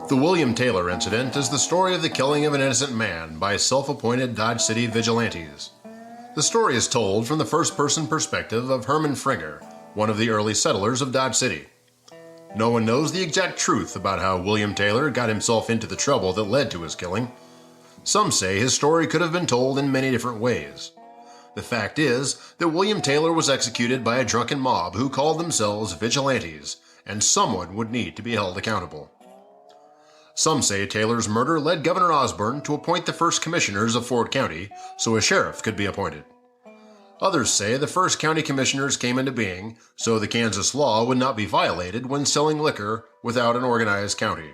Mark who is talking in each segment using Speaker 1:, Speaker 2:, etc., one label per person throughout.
Speaker 1: The William Taylor incident is the story of the killing of an innocent man by self-appointed Dodge City vigilantes. The story is told from the first-person perspective of Herman Fringer, one of the early settlers of Dodge City. No one knows the exact truth about how William Taylor got himself into the trouble that led to his killing. Some say his story could have been told in many different ways. The fact is that William Taylor was executed by a drunken mob who called themselves vigilantes, and someone would need to be held accountable. Some say Taylor's murder led Governor Osborne to appoint the first commissioners of Ford County so a sheriff could be appointed. Others say the first county commissioners came into being so the Kansas law would not be violated when selling liquor without an organized county.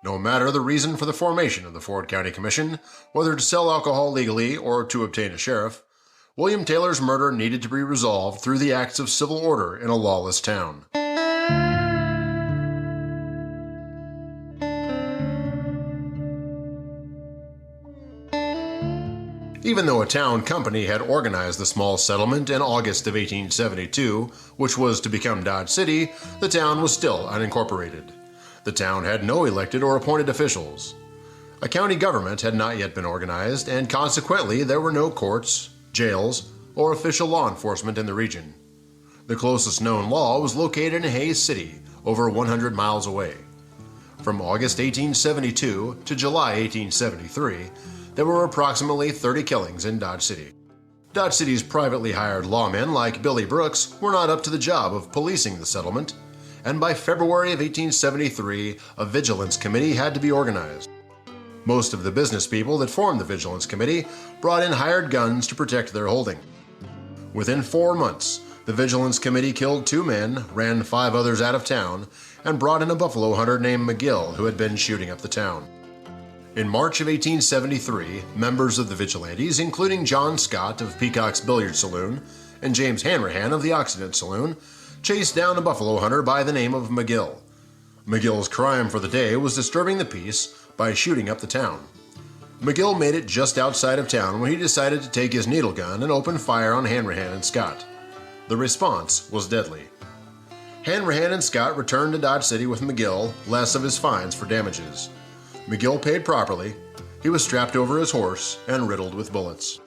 Speaker 1: No matter the reason for the formation of the Ford County Commission, whether to sell alcohol legally or to obtain a sheriff, William Taylor's murder needed to be resolved through the acts of civil order in a lawless town. Even though a town company had organized the small settlement in August of 1872, which was to become Dodge City, the town was still unincorporated. The town had no elected or appointed officials. A county government had not yet been organized, and consequently there were no courts, jails, or official law enforcement in the region. The closest known law was located in Hays City, over 100 miles away. From August 1872 to July 1873, there were approximately 30 killings in Dodge City. Dodge City's privately hired lawmen like Billy Brooks were not up to the job of policing the settlement, and by February of 1873, a vigilance committee had to be organized. Most of the business people that formed the vigilance committee brought in hired guns to protect their holding. Within 4 months, the vigilance committee killed 2 men, ran 5 others out of town, and brought in a buffalo hunter named McGill who had been shooting up the town. In March of 1873, members of the Vigilantes, including John Scott of Peacock's Billiard Saloon and James Hanrahan of the Occident Saloon, chased down a buffalo hunter by the name of McGill. McGill's crime for the day was disturbing the peace by shooting up the town. McGill made it just outside of town when he decided to take his needle gun and open fire on Hanrahan and Scott. The response was deadly. Hanrahan and Scott returned to Dodge City with McGill, less of his fines for damages. McGill paid properly, he was strapped over his horse, and riddled with bullets.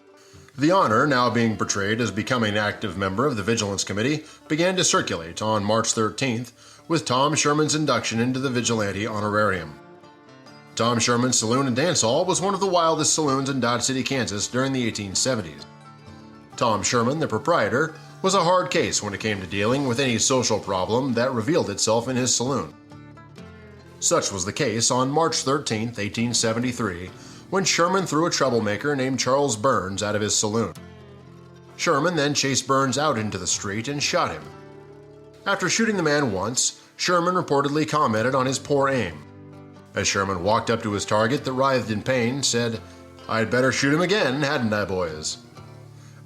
Speaker 1: The honor, now being portrayed as becoming an active member of the Vigilance Committee, began to circulate on March 13th with Tom Sherman's induction into the Vigilante honorarium. Tom Sherman's Saloon and Dance Hall was one of the wildest saloons in Dodge City, Kansas during the 1870s. Tom Sherman, the proprietor, was a hard case when it came to dealing with any social problem that revealed itself in his saloon. Such was the case on March 13, 1873, when Sherman threw a troublemaker named Charles Burns out of his saloon. Sherman then chased Burns out into the street and shot him. After shooting the man once, Sherman reportedly commented on his poor aim. As Sherman walked up to his target that writhed in pain, said, "I'd better shoot him again, hadn't I, boys?"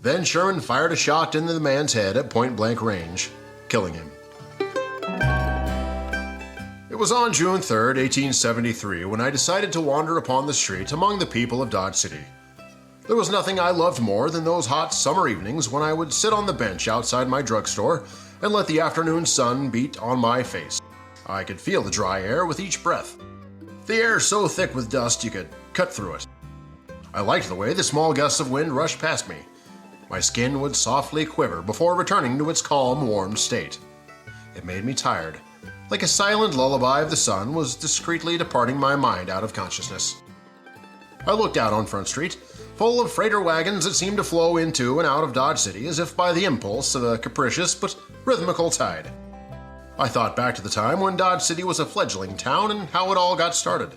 Speaker 1: Then Sherman fired a shot into the man's head at point-blank range, killing him. It was on June 3, 1873, when I decided to wander upon the street among the people of Dodge City. There was nothing I loved more than those hot summer evenings when I would sit on the bench outside my drugstore and let the afternoon sun beat on my face. I could feel the dry air with each breath. The air so thick with dust you could cut through it. I liked the way the small gusts of wind rushed past me. My skin would softly quiver before returning to its calm, warm state. It made me tired. Like a silent lullaby of the sun was discreetly departing my mind out of consciousness. I looked out on Front Street, full of freighter wagons that seemed to flow into and out of Dodge City as if by the impulse of a capricious but rhythmical tide. I thought back to the time when Dodge City was a fledgling town and how it all got started.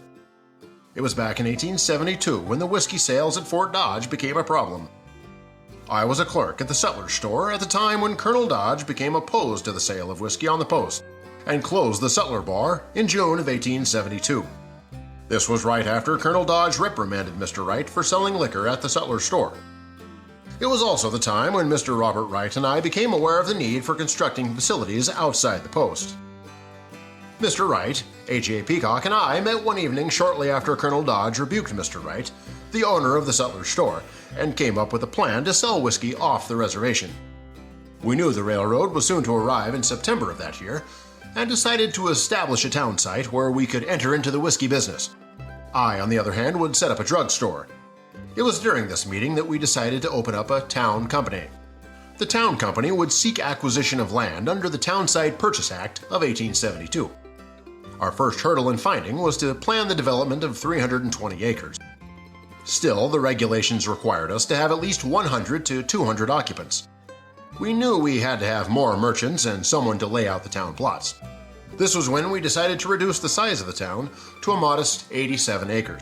Speaker 1: It was back in 1872 when the whiskey sales at Fort Dodge became a problem. I was a clerk at the sutler's store at the time when Colonel Dodge became opposed to the sale of whiskey on the post and closed the Sutler Bar in June of 1872. This was right after Colonel Dodge reprimanded Mr. Wright for selling liquor at the Sutler store. It was also the time when Mr. Robert Wright and I became aware of the need for constructing facilities outside the post. Mr. Wright, A.J. Peacock, and I met one evening shortly after Colonel Dodge rebuked Mr. Wright, the owner of the Sutler store, and came up with a plan to sell whiskey off the reservation. We knew the railroad was soon to arrive in September of that year, and decided to establish a town site where we could enter into the whiskey business. I, on the other hand, would set up a drugstore. It was during this meeting that we decided to open up a town company. The town company would seek acquisition of land under the Town Site Purchase Act of 1872. Our first hurdle in finding was to plan the development of 320 acres. Still, the regulations required us to have at least 100 to 200 occupants. We knew we had to have more merchants and someone to lay out the town plots. This was when we decided to reduce the size of the town to a modest 87 acres.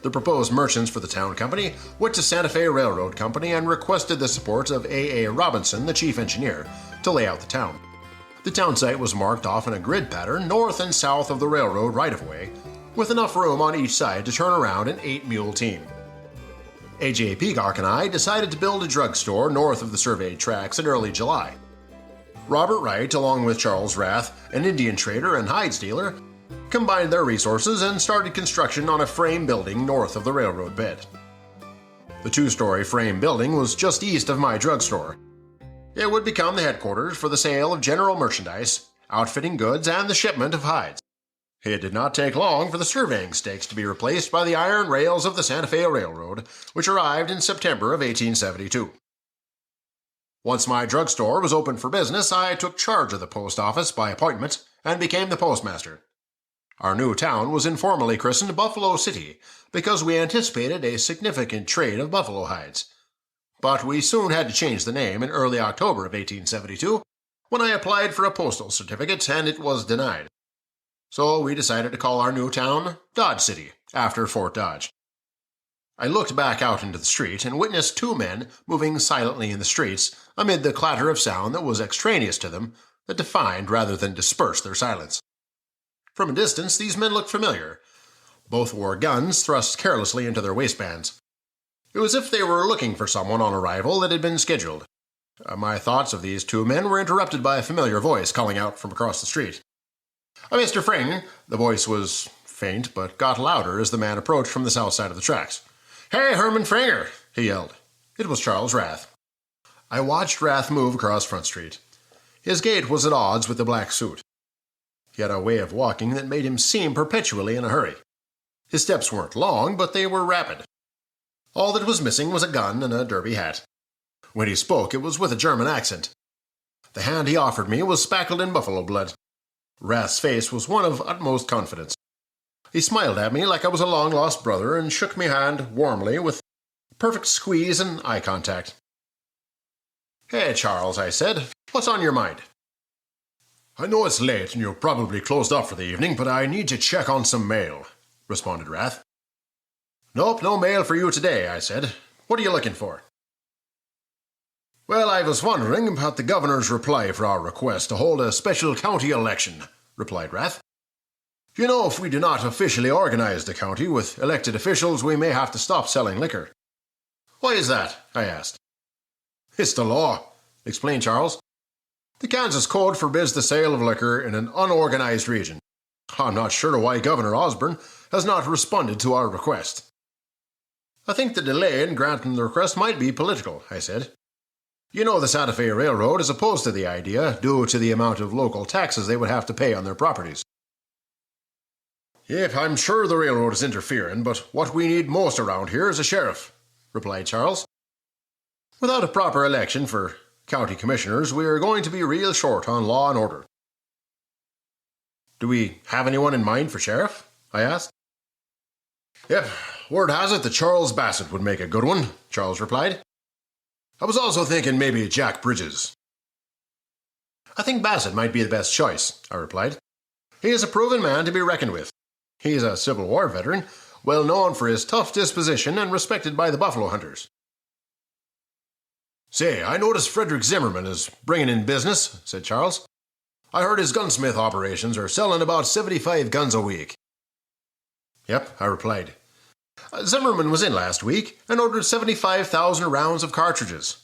Speaker 1: The proposed merchants for the town company went to Santa Fe Railroad Company and requested the support of A.A. Robinson, the chief engineer, to lay out the town. The town site was marked off in a grid pattern north and south of the railroad right-of-way, with enough room on each side to turn around an 8-mule team. A.J. Peacock and I decided to build a drugstore north of the surveyed tracks in early July. Robert Wright, along with Charles Rath, an Indian trader and hides dealer, combined their resources and started construction on a frame building north of the railroad bed. The 2-story frame building was just east of my drugstore. It would become the headquarters for the sale of general merchandise, outfitting goods, and the shipment of hides. It did not take long for the surveying stakes to be replaced by the iron rails of the Santa Fe Railroad, which arrived in September of 1872. Once my drugstore was open for business, I took charge of the post office by appointment and became the postmaster. Our new town was informally christened Buffalo City because we anticipated a significant trade of buffalo hides. But we soon had to change the name in early October of 1872 when I applied for a postal certificate and it was denied. So we decided to call our new town Dodge City, after Fort Dodge. I looked back out into the street and witnessed 2 men moving silently in the streets amid the clatter of sound that was extraneous to them, that defined rather than dispersed their silence. From a distance, these men looked familiar. Both wore guns thrust carelessly into their waistbands. It was as if they were looking for someone on arrival that had been scheduled. My thoughts of these 2 men were interrupted by a familiar voice calling out from across the street. Mr. Fring. The voice was faint, but got louder as the man approached from the south side of the tracks. Hey, Herman Fringer, he yelled. It was Charles Rath. I watched Rath move across Front Street. His gait was at odds with the black suit. He had a way of walking that made him seem perpetually in a hurry. His steps weren't long, but they were rapid. All that was missing was a gun and a derby hat. When he spoke, it was with a German accent. The hand he offered me was speckled in buffalo blood. Rath's face was one of utmost confidence. He smiled at me like I was a long-lost brother and shook my hand warmly with perfect squeeze and eye contact. Hey, Charles, I said. What's on your mind? I know it's late and you're probably closed up for the evening, but I need to check on some mail, responded Rath. Nope, no mail for you today, I said. What are you looking for? Well, I was wondering about the governor's reply for our request to hold a special county election, replied Rath. You know, if we do not officially organize the county with elected officials, we may have to stop selling liquor. Why is that? I asked. It's the law, explained Charles. The Kansas Code forbids the sale of liquor in an unorganized region. I'm not sure why Governor Osborne has not responded to our request. I think the delay in granting the request might be political, I said. You know, the Santa Fe Railroad is opposed to the idea due to the amount of local taxes they would have to pay on their properties. Yep, I'm sure the railroad is interfering, but what we need most around here is a sheriff, replied Charles. Without a proper election for county commissioners, we are going to be real short on law and order. Do we have anyone in mind for sheriff? I asked. Yep, word has it that Charles Bassett would make a good one, Charles replied. I was also thinking maybe Jack Bridges. I think Bassett might be the best choice, I replied. He is a proven man to be reckoned with. He is a Civil War veteran, well known for his tough disposition and respected by the buffalo hunters. Say, I noticed Frederick Zimmerman is bringing in business, said Charles. I heard his gunsmith operations are selling about 75 guns a week. Yep, I replied. Zimmerman was in last week and ordered 75,000 rounds of cartridges.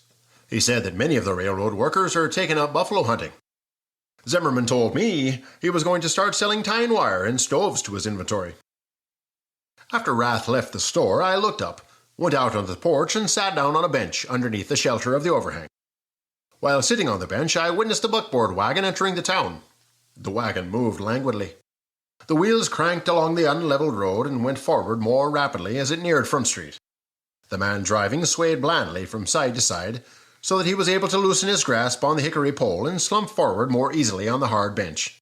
Speaker 1: He said that many of the railroad workers are taking up buffalo hunting. Zimmerman told me he was going to start selling tying wire and stoves to his inventory. After Rath left the store, I looked up, went out on the porch, and sat down on a bench underneath the shelter of the overhang. While sitting on the bench, I witnessed a buckboard wagon entering the town. The wagon moved languidly. The wheels cranked along the unleveled road and went forward more rapidly as it neared Front Street. The man driving swayed blandly from side to side, so that he was able to loosen his grasp on the hickory pole and slump forward more easily on the hard bench.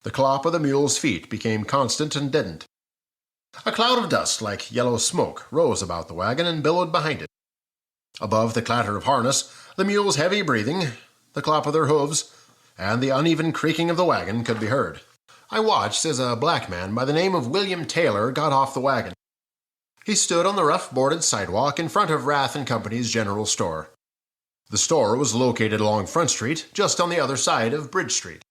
Speaker 1: The clop of the mule's feet became constant and deadened. A cloud of dust, like yellow smoke, rose about the wagon and billowed behind it. Above the clatter of harness, the mule's heavy breathing, the clop of their hooves, and the uneven creaking of the wagon could be heard. I watched as a black man by the name of William Taylor got off the wagon. He stood on the rough boarded sidewalk in front of Rath & Company's general store. The store was located along Front Street, just on the other side of Bridge Street.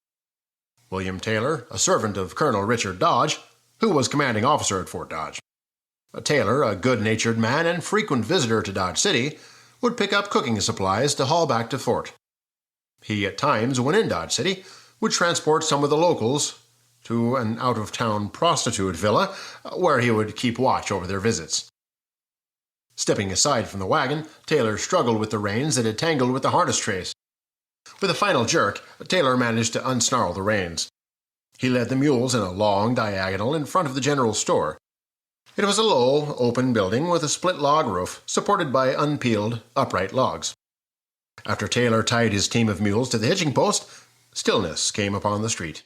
Speaker 1: William Taylor, a servant of Colonel Richard Dodge, who was commanding officer at Fort Dodge. Taylor, a good-natured man and frequent visitor to Dodge City, would pick up cooking supplies to haul back to Fort. He, at times, when in Dodge City, would transport some of the locals to an out-of-town prostitute villa where he would keep watch over their visits. Stepping aside from the wagon, Taylor struggled with the reins that had tangled with the harness trace. With a final jerk, Taylor managed to unsnarl the reins. He led the mules in a long diagonal in front of the general store. It was a low, open building with a split log roof supported by unpeeled, upright logs. After Taylor tied his team of mules to the hitching post, stillness came upon the street.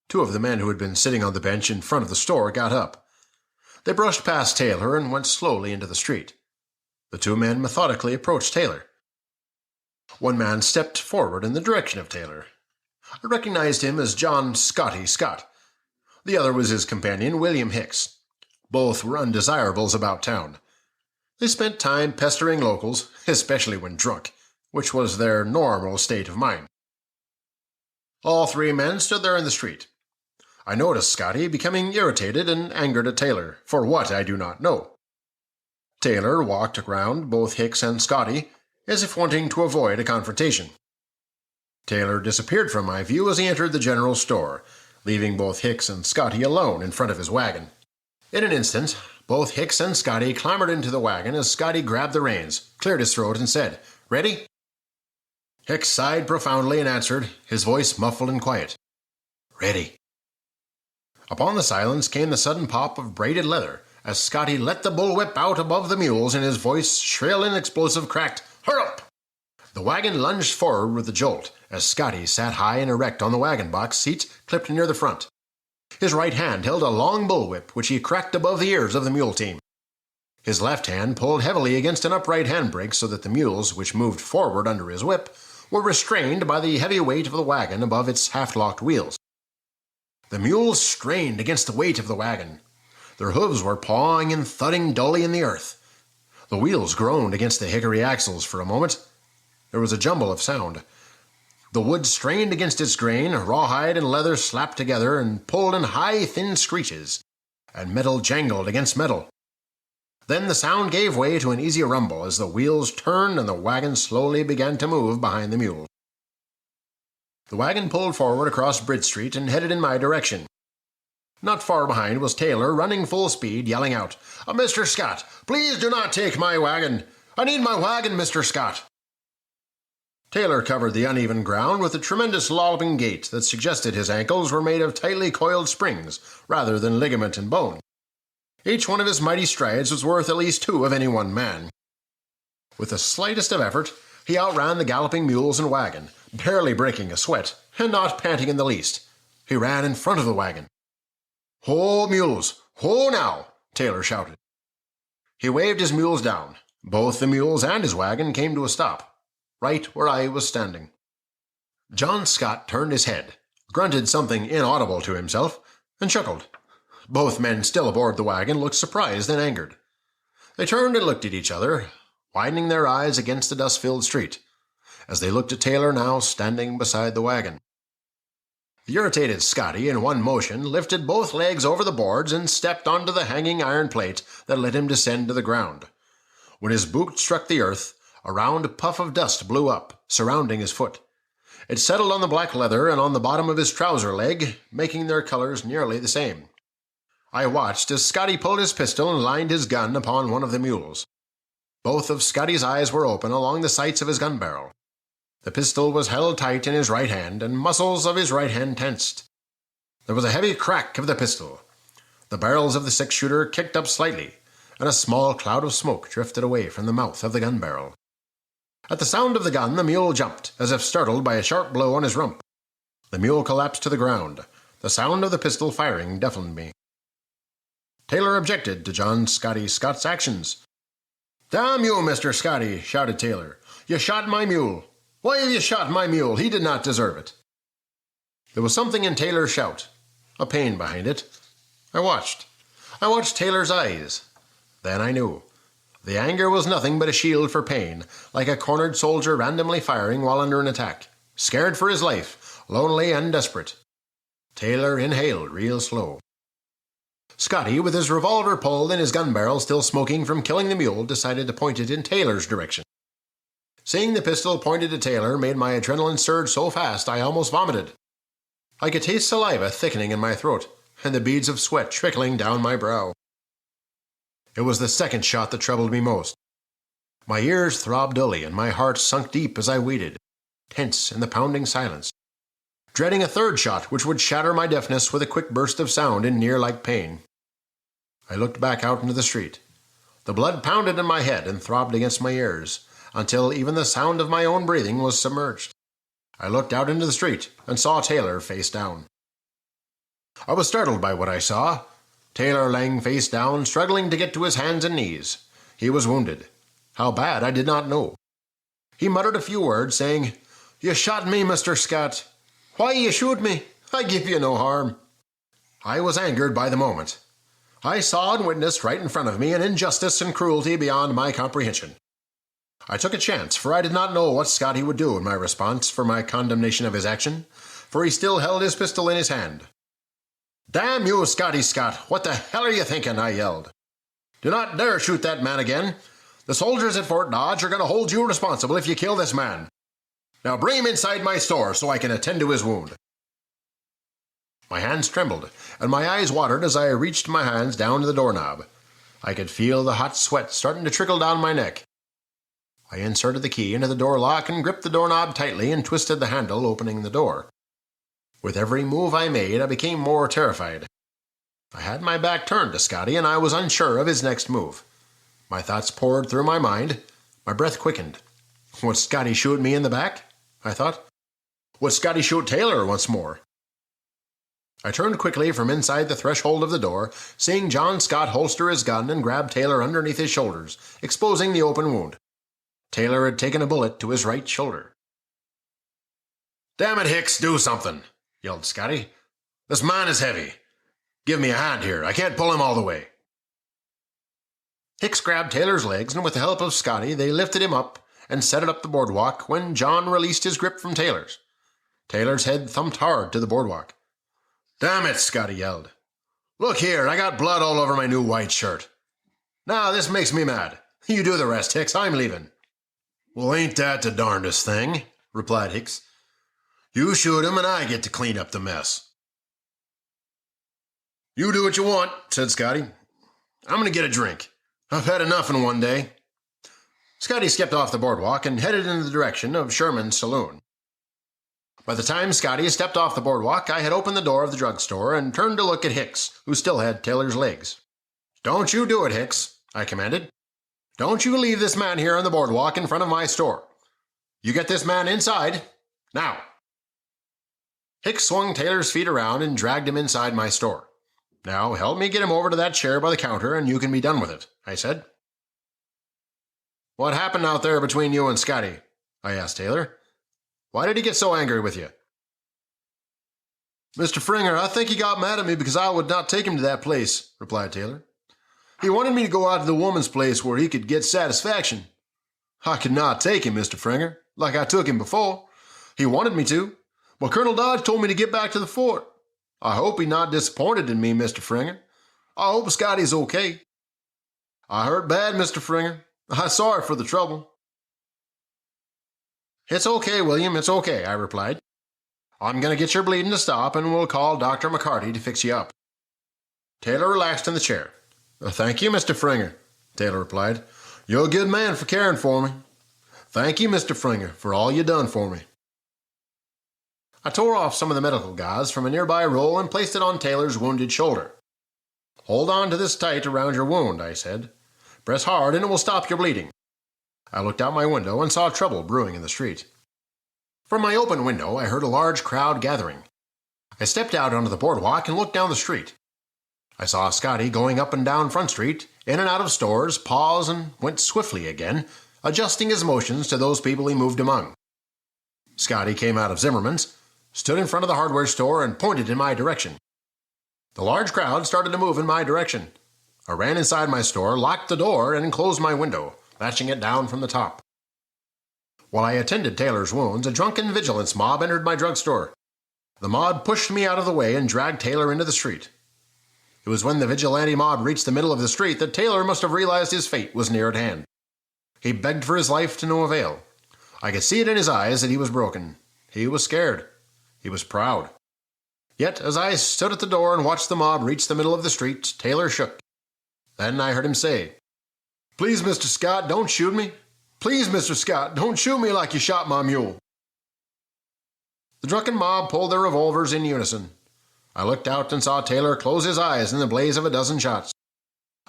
Speaker 1: Two of the men who had been sitting on the bench in front of the store got up. They brushed past Taylor and went slowly into the street. The two men methodically approached Taylor. One man stepped forward in the direction of Taylor. I recognized him as John Scotty Scott. The other was his companion, William Hicks. Both were undesirables about town. They spent time pestering locals, especially when drunk, which was their normal state of mind. All three men stood there in the street. I noticed Scotty becoming irritated and angered at Taylor, for what I do not know. Taylor walked around both Hicks and Scotty, as if wanting to avoid a confrontation. Taylor disappeared from my view as he entered the general store, leaving both Hicks and Scotty alone in front of his wagon. In an instant, both Hicks and Scotty clambered into the wagon as Scotty grabbed the reins, cleared his throat, and said, "Ready?" Hicks sighed profoundly and answered, his voice muffled and quiet, "Ready." Upon the silence came the sudden pop of braided leather, as Scotty let the bullwhip out above the mules, and his voice, shrill and explosive, cracked, "Hurrup!" The wagon lunged forward with a jolt, as Scotty sat high and erect on the wagon box seat clipped near the front. His right hand held a long bullwhip, which he cracked above the ears of the mule team. His left hand pulled heavily against an upright handbrake so that the mules, which moved forward under his whip, were restrained by the heavy weight of the wagon above its half-locked wheels. The mules strained against the weight of the wagon. Their hooves were pawing and thudding dully in the earth. The wheels groaned against the hickory axles for a moment. There was a jumble of sound. The wood strained against its grain, rawhide and leather slapped together and pulled in high, thin screeches, and metal jangled against metal. Then the sound gave way to an easy rumble as the wheels turned and the wagon slowly began to move behind the mules. The wagon pulled forward across Bridge Street and headed in my direction. Not far behind was Taylor, running full speed, yelling out, "Mr. Scott, please do not take my wagon! I need my wagon, Mr. Scott!" Taylor covered the uneven ground with a tremendous lolloping gait that suggested his ankles were made of tightly coiled springs rather than ligament and bone. Each one of his mighty strides was worth at least two of any one man. With the slightest of effort, he outran the galloping mules and wagon, barely breaking a sweat, and not panting in the least. He ran in front of the wagon. "Ho, mules! Ho now!" Taylor shouted. He waved his mules down. Both the mules and his wagon came to a stop, right where I was standing. John Scott turned his head, grunted something inaudible to himself, and chuckled. Both men still aboard the wagon looked surprised and angered. They turned and looked at each other, widening their eyes against the dust-filled street, as they looked at Taylor now standing beside the wagon. The irritated Scotty, in one motion, lifted both legs over the boards and stepped onto the hanging iron plate that let him descend to the ground. When his boot struck the earth, a round puff of dust blew up, surrounding his foot. It settled on the black leather and on the bottom of his trouser leg, making their colors nearly the same. I watched as Scotty pulled his pistol and lined his gun upon one of the mules. Both of Scotty's eyes were open along the sights of his gun barrel. The pistol was held tight in his right hand, and muscles of his right hand tensed. There was a heavy crack of the pistol. The barrels of the six-shooter kicked up slightly, and a small cloud of smoke drifted away from the mouth of the gun barrel. At the sound of the gun, the mule jumped, as if startled by a sharp blow on his rump. The mule collapsed to the ground. The sound of the pistol firing deafened me. Taylor objected to John Scotty Scott's actions. "Damn you, Mr. Scotty," shouted Taylor. "You shot my mule. Why have you shot my mule? He did not deserve it." There was something in Taylor's shout, a pain behind it. I watched Taylor's eyes. Then I knew. The anger was nothing but a shield for pain, like a cornered soldier randomly firing while under an attack, scared for his life, lonely and desperate. Taylor inhaled real slow. Scotty, with his revolver pulled and his gun barrel still smoking from killing the mule, decided to point it in Taylor's direction. Seeing the pistol pointed to Taylor made my adrenaline surge so fast I almost vomited. I could taste saliva thickening in my throat, and the beads of sweat trickling down my brow. It was the second shot that troubled me most. My ears throbbed dully, and my heart sunk deep as I waited, tense in the pounding silence, dreading a third shot which would shatter my deafness with a quick burst of sound in near-like pain. I looked back out into the street. The blood pounded in my head and throbbed against my ears, until even the sound of my own breathing was submerged. I looked out into the street and saw Taylor face down. I was startled by what I saw. Taylor lying face down, struggling to get to his hands and knees. He was wounded. How bad, I did not know. He muttered a few words, saying, "You shot me, Mr. Scott. Why you shoot me? I give you no harm." I was angered by the moment. I saw and witnessed right in front of me an injustice and cruelty beyond my comprehension. I took a chance, for I did not know what Scotty would do in my response for my condemnation of his action, for he still held his pistol in his hand. "Damn you, Scotty Scott! What the hell are you thinking?" I yelled. "Do not dare shoot that man again. The soldiers at Fort Dodge are going to hold you responsible if you kill this man. Now bring him inside my store so I can attend to his wound." My hands trembled, and my eyes watered as I reached my hands down to the doorknob. I could feel the hot sweat starting to trickle down my neck. I inserted the key into the door lock and gripped the doorknob tightly and twisted the handle, opening the door. With every move I made, I became more terrified. I had my back turned to Scotty, and I was unsure of his next move. My thoughts poured through my mind. My breath quickened. Would Scotty shoot me in the back? I thought. Would Scotty shoot Taylor once more? I turned quickly from inside the threshold of the door, seeing John Scott holster his gun and grab Taylor underneath his shoulders, exposing the open wound. Taylor had taken a bullet to his right shoulder. "Damn it, Hicks, do something!" yelled Scotty. "This man is heavy. Give me a hand here. I can't pull him all the way." Hicks grabbed Taylor's legs, and with the help of Scotty, they lifted him up and set it up the boardwalk when John released his grip from Taylor's. Taylor's head thumped hard to the boardwalk. "Damn it," Scotty yelled. "Look here, I got blood all over my new white shirt. Now, this makes me mad. You do the rest, Hicks. I'm leaving." "Well, ain't that the darndest thing?" replied Hicks. "You shoot him, and I get to clean up the mess." "You do what you want," said Scotty. "I'm going to get a drink. I've had enough in one day." Scotty skipped off the boardwalk and headed in the direction of Sherman's saloon. By the time Scotty stepped off the boardwalk, I had opened the door of the drugstore and turned to look at Hicks, who still had Taylor's legs. "Don't you do it, Hicks," I commanded. "Don't you leave this man here on the boardwalk in front of my store. You get this man inside, now." Hicks swung Taylor's feet around and dragged him inside my store. "Now help me get him over to that chair by the counter and you can be done with it," I said. "What happened out there between you and Scotty?" I asked Taylor. "Why did he get so angry with you?" "Mr. Fringer, I think he got mad at me because I would not take him to that place," replied Taylor. "He wanted me to go out to the woman's place where he could get satisfaction. I could not take him, Mr. Fringer, like I took him before. He wanted me to, but Colonel Dodge told me to get back to the fort. I hope he's not disappointed in me, Mr. Fringer. I hope Scotty's okay. I hurt bad, Mr. Fringer. I'm sorry for the trouble." "It's okay, William, it's okay," I replied. "I'm going to get your bleeding to stop, and we'll call Dr. McCarty to fix you up." Taylor relaxed in the chair. "Thank you, Mr. Fringer," Taylor replied. "You're a good man for caring for me." Thank you, Mr. Fringer, for all you done for me. I tore off some of the medical gauze from a nearby roll and placed it on Taylor's wounded shoulder. Hold on to this tight around your wound, I said. Press hard and it will stop your bleeding. I looked out my window and saw trouble brewing in the street. From my open window, I heard a large crowd gathering. I stepped out onto the boardwalk and looked down the street. I saw Scotty going up and down Front Street, in and out of stores, paused and went swiftly again, adjusting his motions to those people he moved among. Scotty came out of Zimmerman's, stood in front of the hardware store, and pointed in my direction. The large crowd started to move in my direction. I ran inside my store, locked the door, and closed my window, latching it down from the top. While I attended Taylor's wounds, a drunken vigilance mob entered my drugstore. The mob pushed me out of the way and dragged Taylor into the street. It was when the vigilante mob reached the middle of the street that Taylor must have realized his fate was near at hand. He begged for his life to no avail. I could see it in his eyes that he was broken. He was scared. He was proud. Yet, as I stood at the door and watched the mob reach the middle of the street, Taylor shook. Then I heard him say, "Please, Mr. Scott, don't shoot me. Please, Mr. Scott, don't shoot me like you shot my mule." The drunken mob pulled their revolvers in unison. I looked out and saw Taylor close his eyes in the blaze of a dozen shots.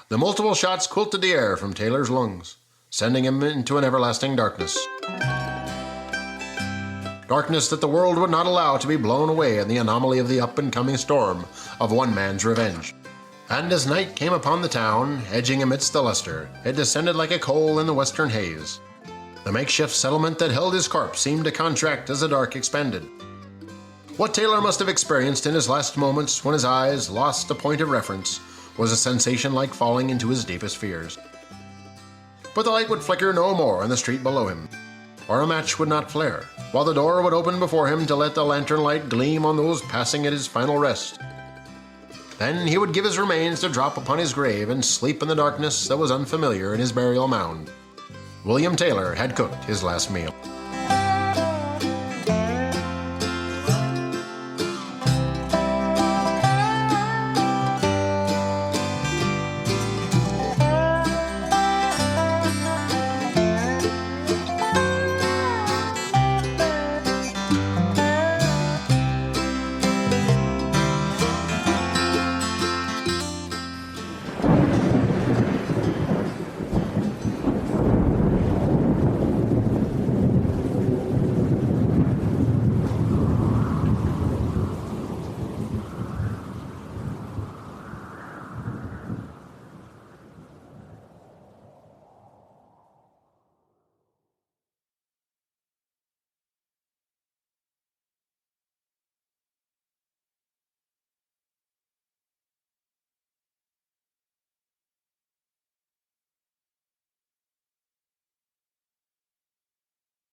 Speaker 1: The multiple shots quilted the air from Taylor's lungs, sending him into an everlasting darkness. Darkness that the world would not allow to be blown away in the anomaly of the up-and-coming storm of one man's revenge. And as night came upon the town, edging amidst the luster, it descended like a coal in the western haze. The makeshift settlement that held his corpse seemed to contract as the dark expanded. What Taylor must have experienced in his last moments when his eyes lost a point of reference was a sensation like falling into his deepest fears. But the light would flicker no more in the street below him, or a match would not flare, while the door would open before him to let the lantern light gleam on those passing at his final rest. Then he would give his remains to drop upon his grave and sleep in the darkness that was unfamiliar in his burial mound. William Taylor had cooked his last meal.